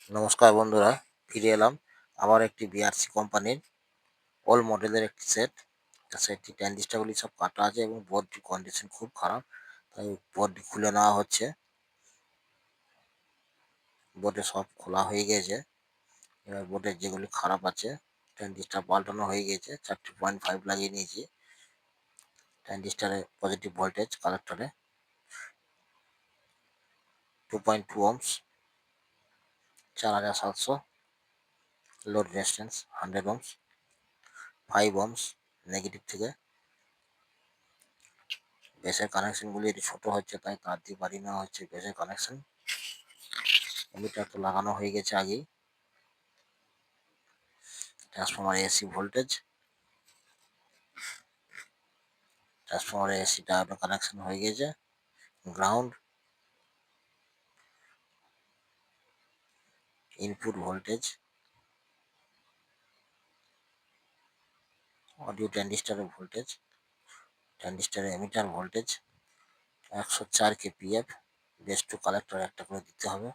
নমস্কার বন্ধুরা, ফিরে এলাম আবার একটি বিআরসি কোম্পানির ওল্ড মডেলের একটি সেট। সেটটি ট্রানজিস্টারগুলি সব কাটা আছে এবং বোর্ডটির কন্ডিশন খুব খারাপ, তাই বোর্ডটি খুলে নেওয়া হচ্ছে। বোর্ডে সব খোলা হয়ে গেছে। এবার বোর্ডের যেগুলি খারাপ আছে ট্রানজিস্টার পাল্টানো হয়ে গেছে। 4.5 লাগিয়ে নিয়েছি ট্রানজিস্টারের পজিটিভ ভোল্টেজ কালেক্টরে, 2.2 ohms, 4700 load resistance, 100 ohms, 5 ohms negative থেকে। বেসের কানেকশনগুলি একটু ছোট হচ্ছে, তাই তার দিয়ে বাড়িয়ে নেওয়া হচ্ছে বেসের কানেকশন। এমিটার তো লাগানো হয়ে গেছে আগেই। Transformer AC voltage, transformer AC diode connection হয়ে গেছে। গ্রাউন্ড, ইনপুট ভোল্টেজ, অডিও ট্রানজিস্টারের ভোল্টেজ, ট্রানজিস্টারের emitter voltage 104 kpf। Base to collector একটা করে দিতে হবে।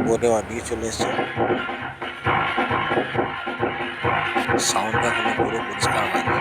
বোর্ডে অডিও চলে এসছে, সাউন্ডটা এখনো পুরো পরিষ্কার হয়নি।